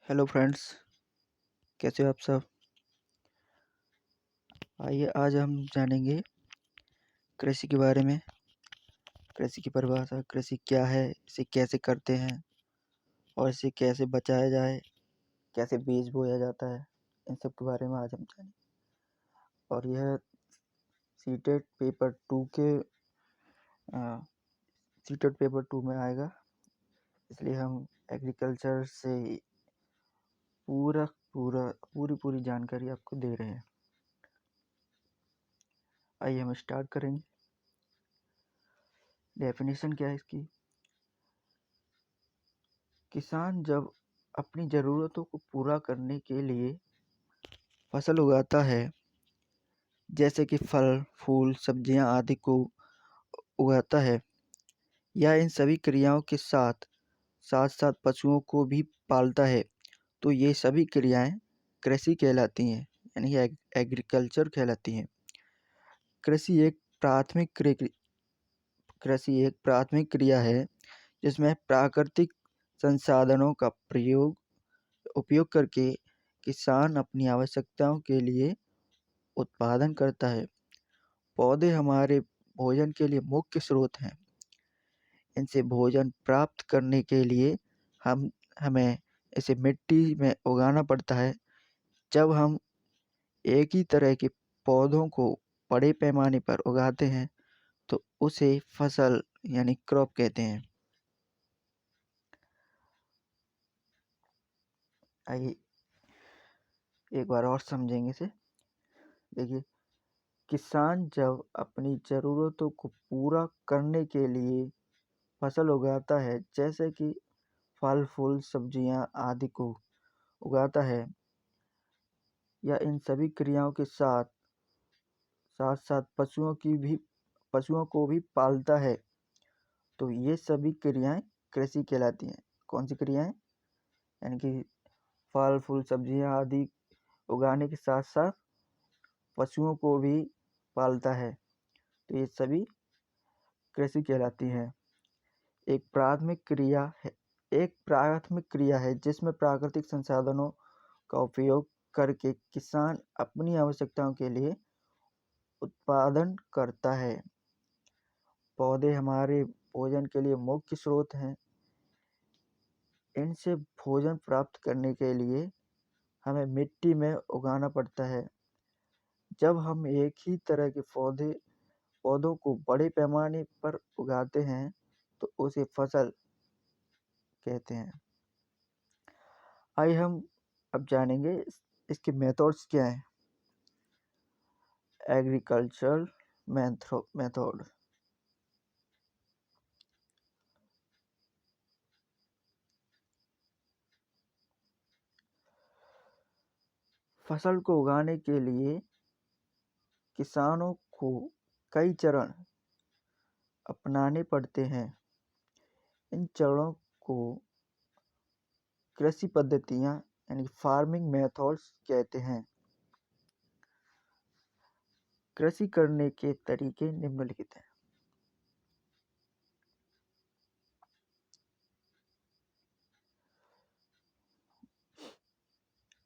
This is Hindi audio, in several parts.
हेलो फ्रेंड्स, कैसे हो आप सब। आइए आज हम जानेंगे कृषि के बारे में। कृषि की परिभाषा, कृषि क्या है, इसे कैसे करते हैं और इसे कैसे बचाया जाए, कैसे बीज बोया जाता है, इन सब के बारे में आज हम जानेंगे। और यह सीटेट पेपर 2 के सीटेट पेपर 2 में आएगा, इसलिए हम एग्रीकल्चर से पूरी जानकारी आपको दे रहे हैं। आइए हम स्टार्ट करेंगे। डेफिनेशन क्या है इसकी। किसान जब अपनी ज़रूरतों को पूरा करने के लिए फसल उगाता है, जैसे कि फल, फूल, सब्जियां आदि को उगाता है, या इन सभी क्रियाओं के साथ साथ साथ पशुओं को भी पालता है, तो ये सभी क्रियाएं कृषि कहलाती हैं, यानी एग्रीकल्चर कहलाती हैं। कृषि एक प्राथमिक क्रिया है जिसमें प्राकृतिक संसाधनों का उपयोग करके किसान अपनी आवश्यकताओं के लिए उत्पादन करता है। पौधे हमारे भोजन के लिए मुख्य स्रोत हैं। इनसे भोजन प्राप्त करने के लिए हमें इसे मिट्टी में उगाना पड़ता है। जब हम एक ही तरह के पौधों को बड़े पैमाने पर उगाते हैं तो उसे फसल यानी क्रॉप कहते हैं। आइए एक बार और समझेंगे इसे। देखिए, किसान जब अपनी ज़रूरतों को पूरा करने के लिए फसल उगाता है, जैसे कि फल, फूल, सब्जियां आदि को उगाता है, या इन सभी क्रियाओं के साथ साथ साथ पशुओं को भी पालता है, तो ये सभी क्रियाएं कृषि कहलाती हैं। कौन सी क्रियाएं? यानी कि फल, फूल, सब्जियां आदि उगाने के साथ साथ पशुओं को भी पालता है, तो ये सभी कृषि कहलाती हैं। एक प्राथमिक क्रिया है जिसमें प्राकृतिक संसाधनों का उपयोग करके किसान अपनी आवश्यकताओं के लिए उत्पादन करता है। पौधे हमारे भोजन के लिए मुख्य स्रोत हैं। इनसे भोजन प्राप्त करने के लिए हमें मिट्टी में उगाना पड़ता है। जब हम एक ही तरह के पौधों को बड़े पैमाने पर उगाते हैं तो उसे फसल कहते हैं। आइए हम अब जानेंगे इसके मेथड्स क्या हैं। Agricultural method. फसल को उगाने के लिए किसानों को कई चरण अपनाने पड़ते हैं। इन चरणों को कृषि पद्धतियाँ यानी फार्मिंग मेथड्स कहते हैं। कृषि करने के तरीके निम्नलिखित हैं।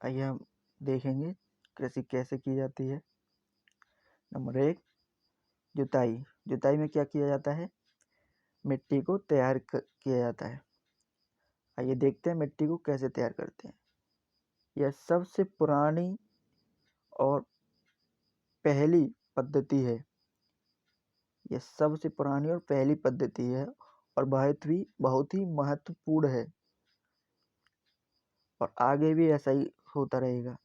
आइए हम देखेंगे कृषि कैसे की जाती है। नंबर 1, जुताई। जुताई में क्या किया जाता है? मिट्टी को किया जाता है। आइए देखते हैं मिट्टी को कैसे तैयार करते हैं। यह सबसे पुरानी और पहली पद्धति है। यह सबसे पुरानी और पहली पद्धति है और बहुत ही महत्वपूर्ण है, और आगे भी ऐसा ही होता रहेगा।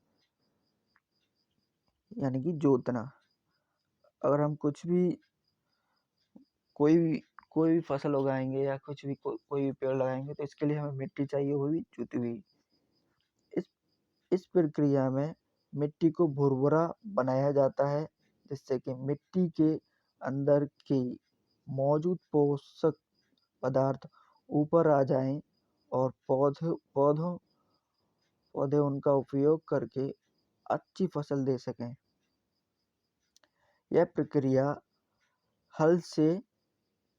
यानी कि जोतना। अगर हम कोई भी फसल उगाएंगे या कोई भी पेड़ लगाएंगे तो इसके लिए हमें मिट्टी चाहिए, वो भी जुती हुई। इस इस प्रक्रिया में मिट्टी को भुरभुरा बनाया जाता है, जिससे कि मिट्टी के अंदर की मौजूद पोषक पदार्थ ऊपर आ जाएं और पौधे उनका उपयोग करके अच्छी फसल दे सकें। यह प्रक्रिया हल से,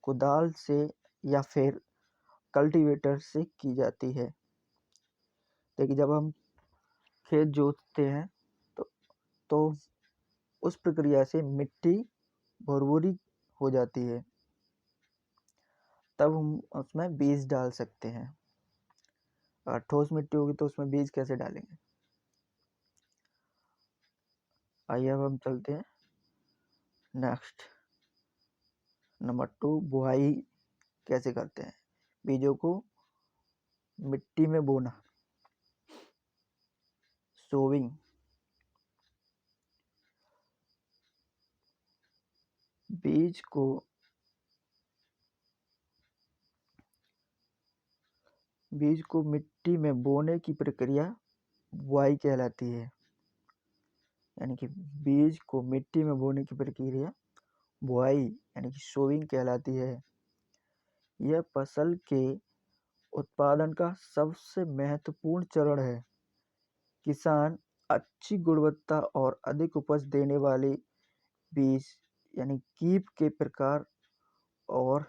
कुदाल से या फिर कल्टीवेटर से की जाती है। देखिए जब हम खेत जोतते हैं तो उस प्रक्रिया से मिट्टी भुरभुरी हो जाती है, तब हम उसमें बीज डाल सकते हैं। अगर ठोस मिट्टी होगी तो उसमें बीज कैसे डालेंगे? आइए अब हम चलते हैं नेक्स्ट। नंबर 2, बुआई कैसे करते हैं? बीजों को मिट्टी में बोना। सोविंग, बीज को मिट्टी में बोने की प्रक्रिया बुआई कहलाती है। यानी कि बीज को मिट्टी में बोने की प्रक्रिया बुआई यानी कि सोविंग कहलाती है। यह फसल के उत्पादन का सबसे महत्वपूर्ण चरण है। किसान अच्छी गुणवत्ता और अधिक उपज देने वाले बीज यानी कीप के प्रकार और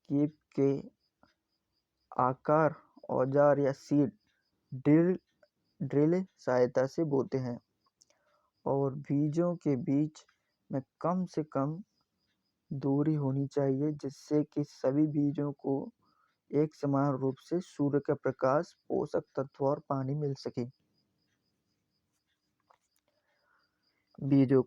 कीप के आकार, औजार या सीड ड्रिल सहायता से बोते हैं, और बीजों के बीच में कम से कम दूरी होनी चाहिए जिससे कि सभी बीजों को एक समान रूप से सूर्य का प्रकाश, पोषक तत्व और पानी मिल सके। बीजों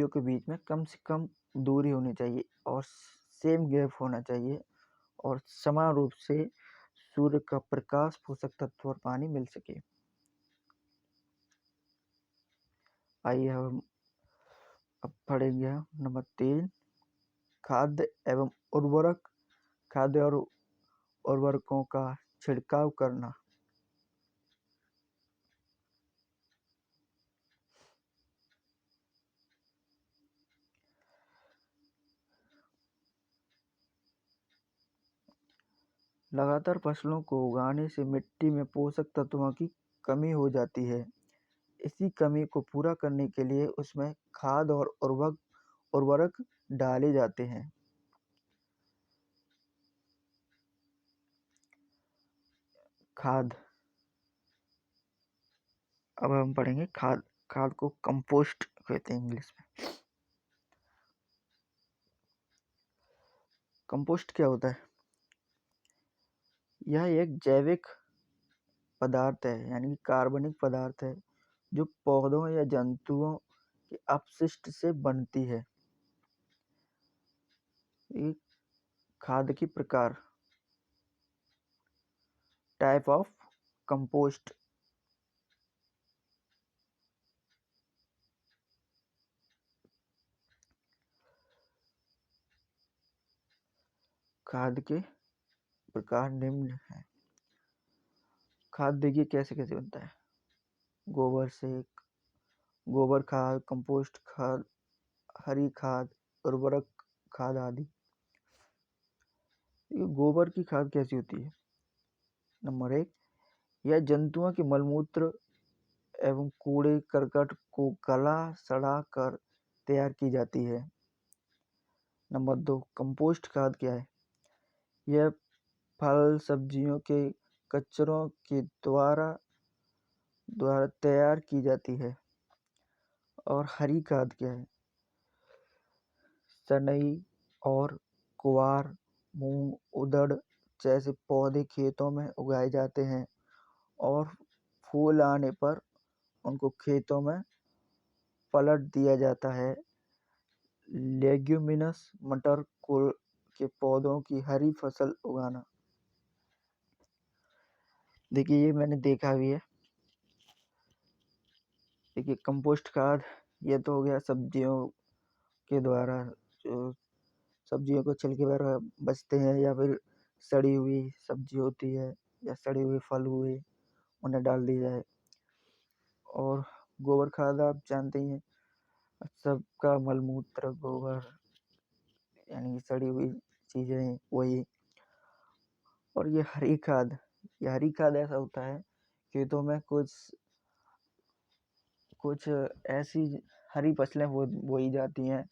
के बीच में कम से कम दूरी होनी चाहिए और सेम गैप होना चाहिए और समान रूप से सूर्य का प्रकाश, पोषक तत्व और पानी मिल सके। आइए हम अब पढ़ेंगे नंबर 3, खाद्य एवं उर्वरक। खाद्य और उर्वरकों का छिड़काव करना। लगातार फसलों को उगाने से मिट्टी में पोषक तत्वों की कमी हो जाती है। इसी कमी को पूरा करने के लिए उसमें खाद और उर्वरक डाले जाते हैं। खाद, अब हम पढ़ेंगे खाद। खाद को कंपोस्ट कहते हैं इंग्लिश में। कंपोस्ट क्या होता है? यह एक जैविक पदार्थ है यानी कार्बनिक पदार्थ है जो पौधों या जंतुओं के अपशिष्ट से बनती है। एक खाद की प्रकार, टाइप ऑफ कंपोस्ट। खाद के प्रकार निम्न है। खाद देखिए कैसे कैसे बनता है। गोबर से गोबर खाद, कंपोस्ट खाद, हरी खाद, उर्वरक खाद आदि। गोबर की खाद कैसी होती है? नंबर 1, यह जंतुओं के मलमूत्र एवं कूड़े करकट को गला सड़ा कर तैयार की जाती है। नंबर 2, कंपोस्ट खाद क्या है? यह फल सब्जियों के कचरों के द्वारा तैयार की जाती है। और हरी खाद क्या है? सनई और ग्वार, मूंग, उड़द जैसे पौधे खेतों में उगाए जाते हैं और फूल आने पर उनको खेतों में पलट दिया जाता है। लेग्यूमिनस मटर कुल के पौधों की हरी फसल उगाना। देखिए ये मैंने देखा भी है। देखिए कंपोस्ट खाद ये तो हो गया सब्जियों के द्वारा, जो सब्जियों को छिलके वगैरह बचते हैं या फिर सड़ी हुई सब्जी होती है या सड़े हुए फल हुए उन्हें डाल दी जाए। और गोबर खाद आप जानते ही हैं, सबका मलमूत्र गोबर यानी कि सड़ी हुई चीज़ें वही। और ये हरी खाद ऐसा होता है खेतों में कुछ ऐसी हरी फसलें बोई जाती हैं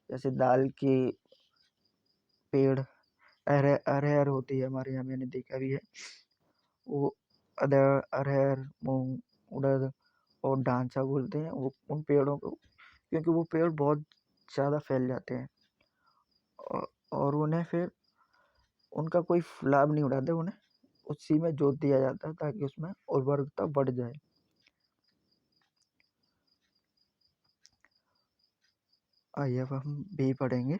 जैसे दाल के पेड़ अरहर होती है हमारे यहाँ, मैंने देखा भी है। वो अरहर, मूंग, उड़द और डांसा बोलते हैं वो उन पेड़ों को, क्योंकि वो पेड़ बहुत ज़्यादा फैल जाते हैं और उन्हें फिर उनका कोई लाभ नहीं उठाते, उन्हें उसी में जोत दिया जाता है ताकि उसमें उर्वरकता बढ़ जाए। आइए अब हम बी पढ़ेंगे।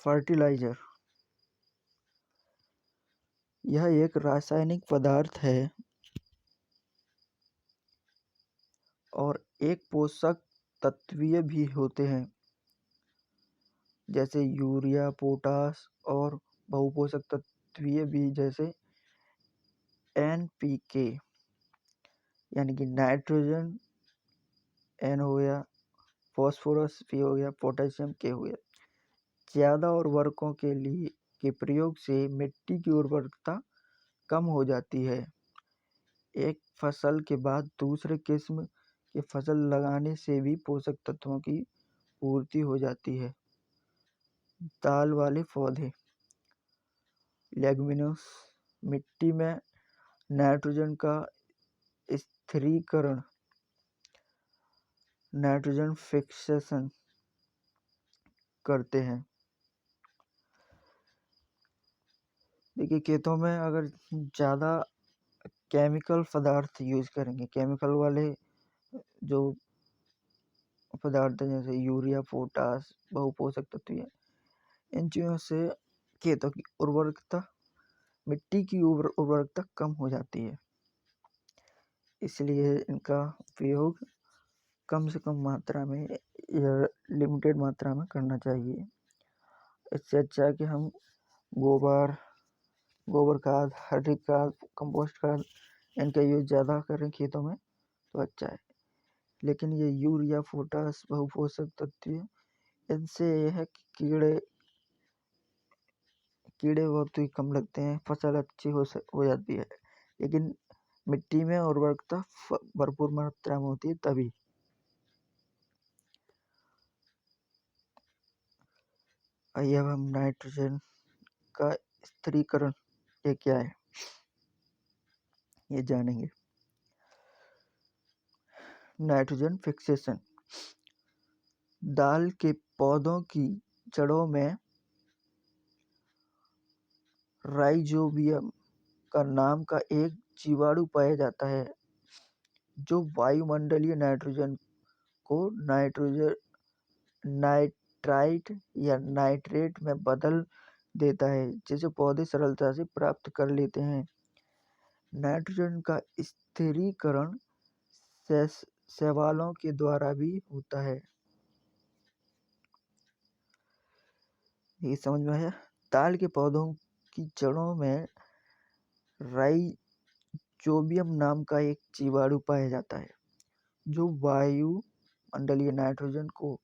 फर्टिलाइजर, यह एक रासायनिक पदार्थ है और एक पोषक तत्वीय भी होते हैं, जैसे यूरिया, पोटास और बहुपोषक तत्वीय भी जैसे NPK, यानी कि नाइट्रोजन N हो गया, फॉस्फोरस P हो गया, पोटेशियम K हो गया। ज़्यादा उर्वरकों के प्रयोग से मिट्टी की उर्वरकता कम हो जाती है। एक फसल के बाद दूसरे किस्म की फसल लगाने से भी पोषक तत्वों की पूर्ति हो जाती है। दाल वाले पौधे, लेग्युमिनोस, मिट्टी में नाइट्रोजन का स्थिरीकरण, नाइट्रोजन फिक्सेशन करते हैं। देखिए, खेतों में अगर ज़्यादा केमिकल पदार्थ यूज करेंगे, केमिकल वाले जो पदार्थ हैं जैसे यूरिया, पोटास, बहुपोषक तत्व, इन चीज़ों से खेतों की उर्वरकता, मिट्टी की उर्वरकता कम हो जाती है। इसलिए इनका उपयोग कम से कम मात्रा में या लिमिटेड मात्रा में करना चाहिए। इससे अच्छा है कि हम गोबर खाद, हरी खाद, कंपोस्ट खाद, इनका यूज ज़्यादा करें खेतों में तो अच्छा है। लेकिन ये यूरिया, पोटास, बहुपोषक तत्व, इनसे यह है कि कीड़े बहुत ही कम लगते हैं, फसल अच्छी हो जाती है। लेकिन मिट्टी में उर्वरकता भरपूर मात्रा में होती है तभी। आइए अब हम नाइट्रोजन का स्थिरीकरण ये क्या है ये जानेंगे। नाइट्रोजन फिक्सेशन, दाल के पौधों की जड़ों में राइजोबियम का नाम का एक जीवाणु पाया जाता है जो वायुमंडलीय नाइट्रोजन को नाइट्राइट या नाइट्रेट में बदल देता है, जिसे पौधे सरलता से प्राप्त कर लेते हैं। नाइट्रोजन का स्थिरीकरण शैवालों के द्वारा भी होता है। ये समझ में आया? दाल के पौधों की जड़ों में राइजोबियम नाम का एक जीवाणु पाया जाता है जो वायुमंडलीय नाइट्रोजन को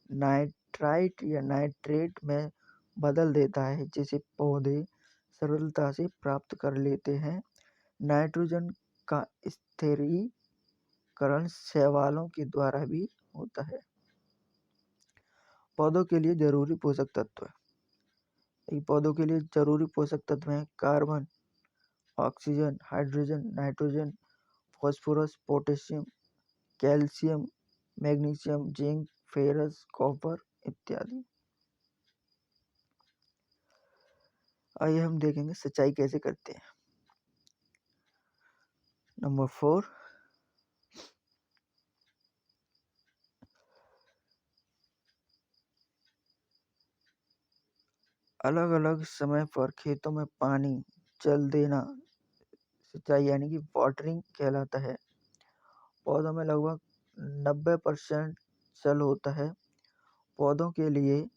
नाइट्राइट या नाइट्रेट में बदल देता है, जिसे पौधे सरलता से प्राप्त कर लेते हैं। नाइट्रोजन का स्थिरीकरण शैवालों के द्वारा भी होता है। पौधों के लिए जरूरी पोषक तत्व, पौधों के लिए जरूरी पोषक तत्व हैं carbon, oxygen, hydrogen, nitrogen, phosphorus, potassium, calcium, magnesium, zinc, ferrous, copper इत्यादि। आइए हम देखेंगे सिंचाई कैसे करते हैं। नंबर 4, अलग अलग समय पर खेतों में पानी जल देना सिंचाई यानी कि वाटरिंग कहलाता है। पौधों में लगभग 90% जल होता है। पौधों के लिए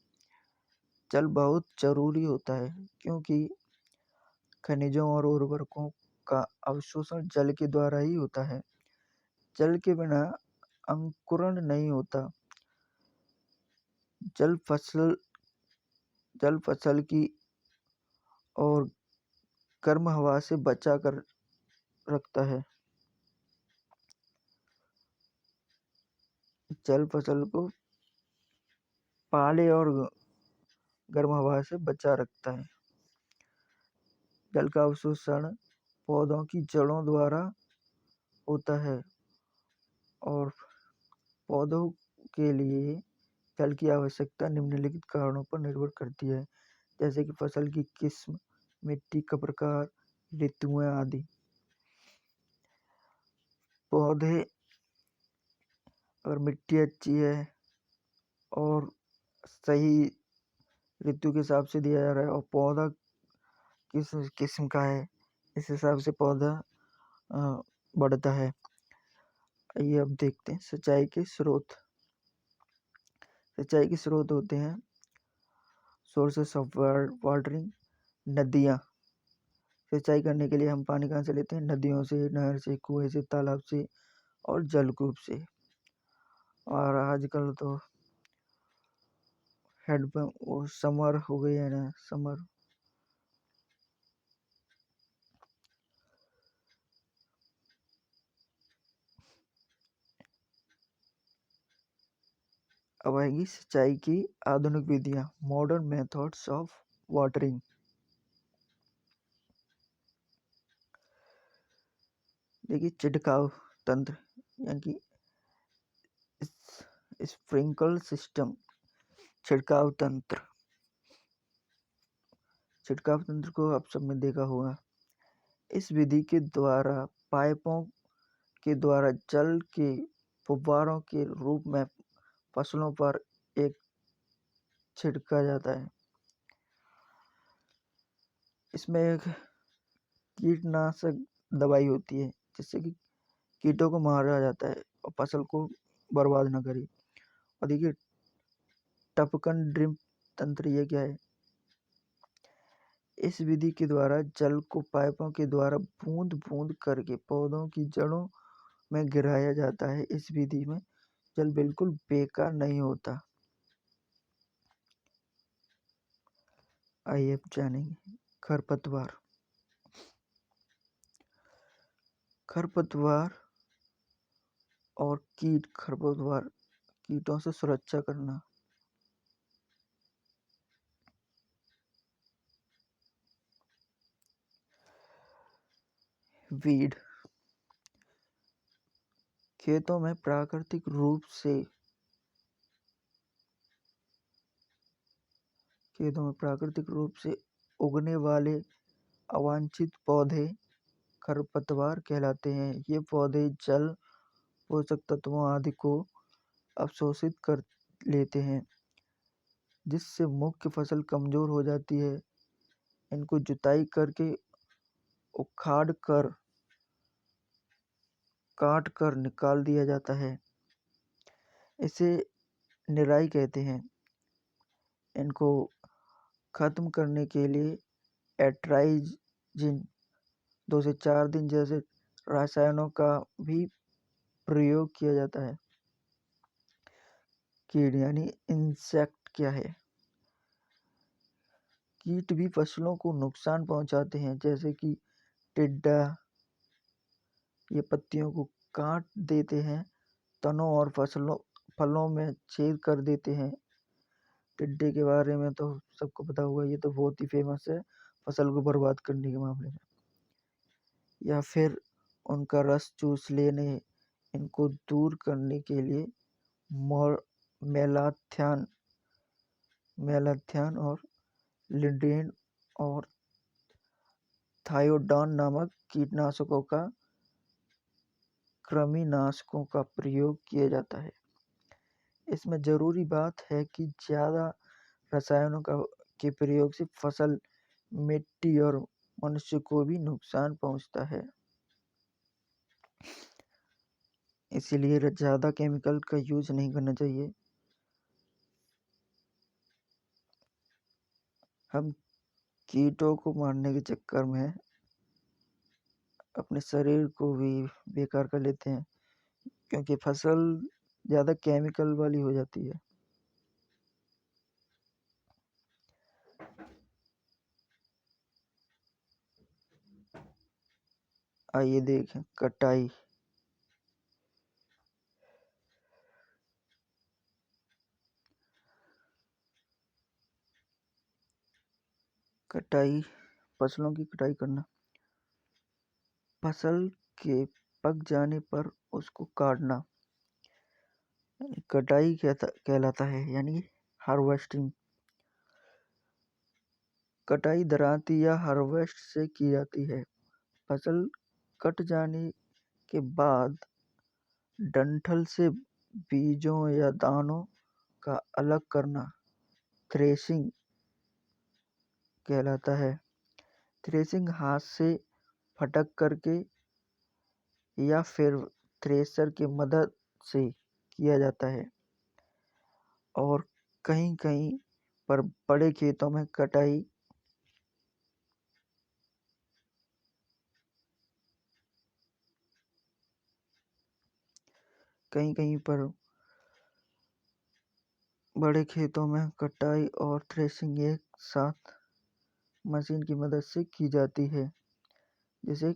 जल बहुत जरूरी होता है क्योंकि खनिजों और उर्वरकों का अवशोषण जल के द्वारा ही होता है। जल के बिना अंकुरण नहीं होता। जल फसल की और गर्म हवा से बचा कर रखता है। जल फसल को पाले और गर्म हवा से बचा रखता है। जल का अवशोषण पौधों की जड़ों द्वारा होता है और पौधों के लिए जल की आवश्यकता निम्नलिखित कारणों पर निर्भर करती है, जैसे कि फसल की किस्म, मिट्टी का प्रकार, ऋतुएं आदि। पौधे अगर मिट्टी अच्छी है और सही ऋतु के हिसाब से दिया जा रहा है और पौधा किस किस्म का है, इस हिसाब से पौधा बढ़ता है। ये अब देखते हैं सिंचाई के स्रोत। सिंचाई के स्रोत होते हैं सोर्सेस ऑफ वाटरिंग, नदियाँ। सिंचाई करने के लिए हम पानी कहाँ से लेते हैं? नदियों से, नहर से, कुएं से, तालाब से और जलकूप से। और आजकल तो हैंडपंप वो समर हो गई है ना, समर। अब आएगी सिंचाई की आधुनिक विधियाँ, मॉडर्न मेथड्स ऑफ वाटरिंग। देखिए छिड़काव तंत्र, यानी कि स्प्रिंकल सिस्टम, छिड़काव तंत्र। छिड़काव तंत्र को आप सबने देखा होगा। इस विधि के द्वारा पाइपों के द्वारा जल के फुब्बारों के रूप में फसलों पर एक छिड़का जाता है। इसमें एक कीटनाशक दवाई होती है जिससे कि कीटों को मारा जाता है और फसल को बर्बाद न करे। और देखिए टपकन ड्रिप तंत्र, ये क्या है? इस विधि के द्वारा जल को पाइपों के द्वारा बूंद बूंद करके पौधों की जड़ों में गिराया जाता है। इस विधि में जल बिल्कुल बेकार नहीं होता। आइए अब जानेंगे खरपतवार। खरपतवार और कीट। खरपतवार कीटों से सुरक्षा करना। वीड, खेतों में प्राकृतिक रूप से उगने वाले अवांछित पौधे खरपतवार कहलाते हैं। ये पौधे जल, पोषक तत्वों आदि को अवशोषित कर लेते हैं, जिससे मुख्य फसल कमजोर हो जाती है। इनको जुताई करके उखाड़ कर काट कर निकाल दिया जाता है। इसे निराई कहते हैं। इनको खत्म करने के लिए एट्राइजिन 2 से 4 दिन जैसे रसायनों का भी प्रयोग किया जाता है। कीट यानी इंसेक्ट क्या है? कीट भी फसलों को नुकसान पहुंचाते हैं, जैसे कि टिड्डा। ये पत्तियों को काट देते हैं, तनों और फलों में छेद कर देते हैं। टिड्डे के बारे में तो सबको पता होगा, ये तो बहुत ही फेमस है फसल को बर्बाद करने के मामले में। या फिर उनका रस चूस लेने। इनको दूर करने के लिए मेलाथियान और लिडेन और थायोडॉन नामक कृमिनाशकों का प्रयोग किया जाता है। इसमें जरूरी बात है कि ज़्यादा रसायनों के प्रयोग से फसल, मिट्टी और मनुष्य को भी नुकसान पहुंचता है। इसीलिए ज़्यादा केमिकल का यूज नहीं करना चाहिए। हम कीटों को मारने के चक्कर में अपने शरीर को भी बेकार कर लेते हैं, क्योंकि फसल ज़्यादा केमिकल वाली हो जाती है। आइए देखें कटाई। कटाई, फसलों की कटाई करना। फसल के पक जाने पर उसको काटना कटाई कहलाता है, यानी हार्वेस्टिंग। कटाई दरांती या हार्वेस्ट से की जाती है। फसल कट जाने के बाद डंठल से बीजों या दानों का अलग करना थ्रेशिंग कहलाता है। थ्रेशिंग हाथ से फटक करके या फिर थ्रेशर की मदद से किया जाता है। और कहीं कहीं पर बड़े खेतों में कटाई कहीं कहीं पर बड़े खेतों में कटाई और थ्रेशिंग एक साथ मशीन की मदद से की जाती है, जिसे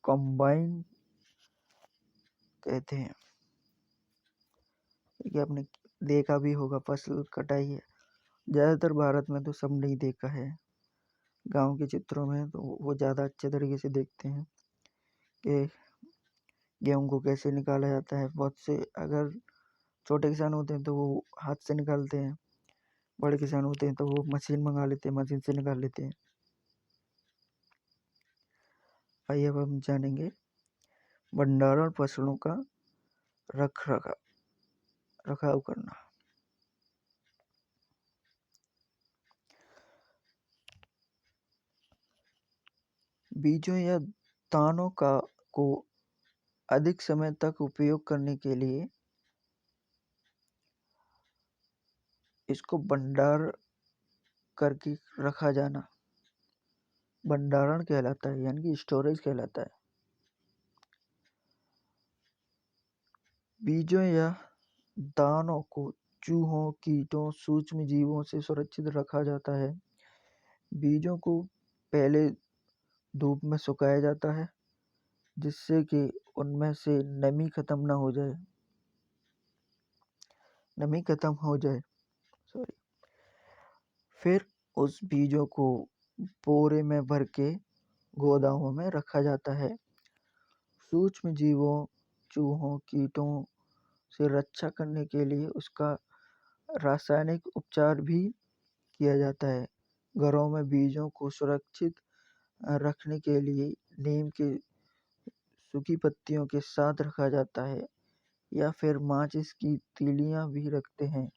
कॉम्बाइन कहते हैं। ये आपने देखा भी होगा, फसल कटाई है। ज़्यादातर भारत में तो सब नहीं देखा है, गांव के चित्रों में तो वो ज़्यादा अच्छे तरीके से देखते हैं कि गेहूं को कैसे निकाला जाता है। बहुत से अगर छोटे किसान होते हैं तो वो हाथ से निकालते हैं, बड़े किसान होते हैं तो वो मशीन मंगा लेते हैं, मशीन से निकाल लेते हैं। आइए अब हम जानेंगे भंडारण फसलों का रखाव करना। बीजों या दानों को अधिक समय तक उपयोग करने के लिए इसको भंडार करके रखा जाना भंडारण कहलाता है, यानी कि स्टोरेज कहलाता है। बीजों या दानों को चूहों, कीटों, सूक्ष्म जीवों से सुरक्षित रखा जाता है। बीजों को पहले धूप में सुखाया जाता है, जिससे कि उनमें से नमी खत्म हो जाए। सॉरी। फिर उस बीजों को बोरे में भर के गोदामों में रखा जाता है। सूक्ष्म जीवों, चूहों, कीटों से रक्षा करने के लिए उसका रासायनिक उपचार भी किया जाता है। घरों में बीजों को सुरक्षित रखने के लिए नीम की सूखी पत्तियों के साथ रखा जाता है, या फिर माचिस की तीलियां भी रखते हैं।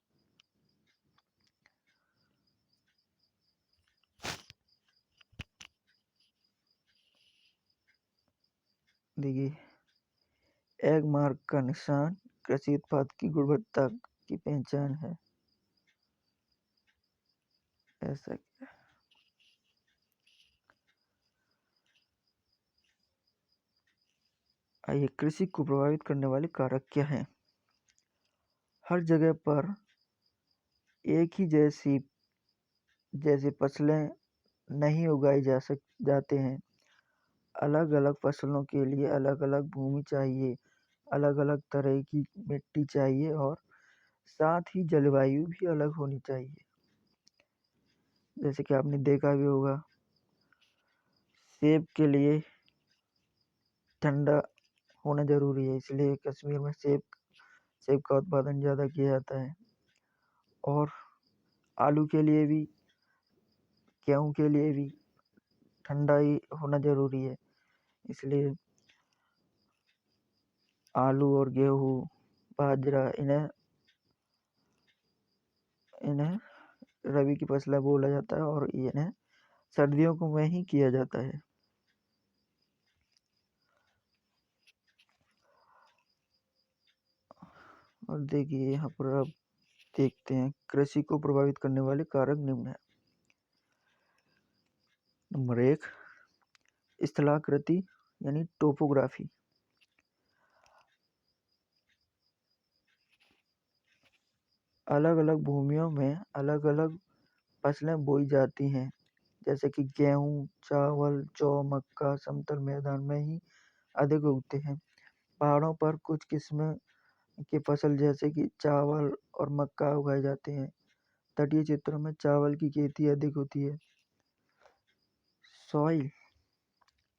देखिए, एग मार्क का निशान कृषि उत्पाद की गुणवत्ता की पहचान है। ऐसा आइए, कृषि को प्रभावित करने वाले कारक क्या हैं? हर जगह पर एक ही जैसी फसलें नहीं उगाई जाते हैं। अलग अलग फसलों के लिए अलग अलग भूमि चाहिए, अलग अलग तरह की मिट्टी चाहिए, और साथ ही जलवायु भी अलग होनी चाहिए। जैसे कि आपने देखा भी होगा, सेब के लिए ठंडा होना जरूरी है, इसलिए कश्मीर में सेब का उत्पादन ज़्यादा किया जाता है। और आलू के लिए भी, गेहूं के लिए भी ठंडा ही होना जरूरी है, इसलिए आलू और गेहूं, बाजरा, इन्हें रबी की फसलें बोला जाता है, और इन्हें सर्दियों को में ही किया जाता है। और देखिए, यहाँ पर आप देखते हैं कृषि को प्रभावित करने वाले कारक निम्न है। नंबर 1, स्थलाकृति यानी टोपोग्राफी। अलग अलग भूमियों में अलग अलग फसलें बोई जाती हैं, जैसे कि गेहूं, चावल, जौ, मक्का समतल मैदान में ही अधिक उगते हैं। पहाड़ों पर कुछ किस्में की फसल जैसे कि चावल और मक्का उगाए जाते हैं। तटीय क्षेत्रों में चावल की खेती अधिक होती है। सॉइल।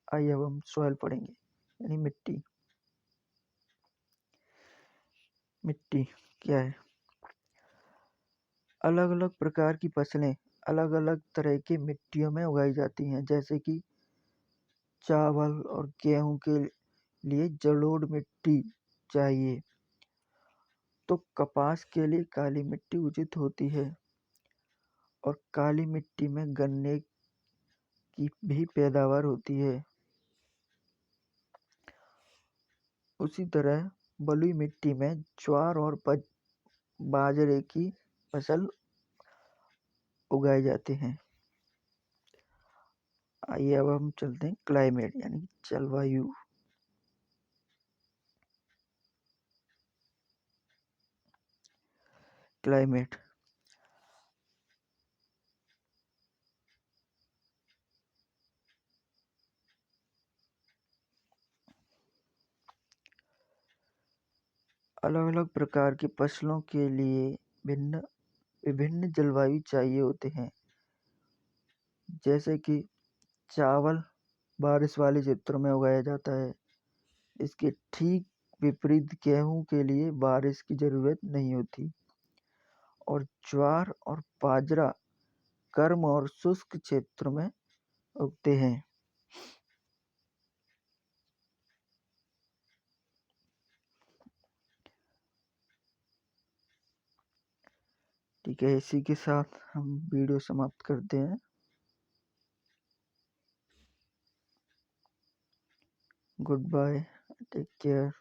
आइए अब हम सॉइल पढ़ेंगे, यानी मिट्टी। मिट्टी क्या है? अलग अलग प्रकार की फसलें अलग अलग तरह की मिट्टियों में उगाई जाती हैं, जैसे कि चावल और गेहूं के लिए जलोढ़ मिट्टी चाहिए, तो कपास के लिए काली मिट्टी उचित होती है। और काली मिट्टी में गन्ने की भी पैदावार होती है। उसी तरह बलुई मिट्टी में ज्वार और बाजरे की फसल उगाए जाते हैं। आइए अब हम चलते हैं क्लाइमेट यानी जलवायु। क्लाइमेट अलग अलग प्रकार की फसलों के लिए विभिन्न जलवायु चाहिए होते हैं, जैसे कि चावल बारिश वाले क्षेत्रों में उगाया जाता है। इसके ठीक विपरीत गेहूं के लिए बारिश की जरूरत नहीं होती। और ज्वार और बाजरा गर्म और शुष्क क्षेत्र में उगते हैं। ठीक है, इसी के साथ हम वीडियो समाप्त करते हैं। Goodbye, take care.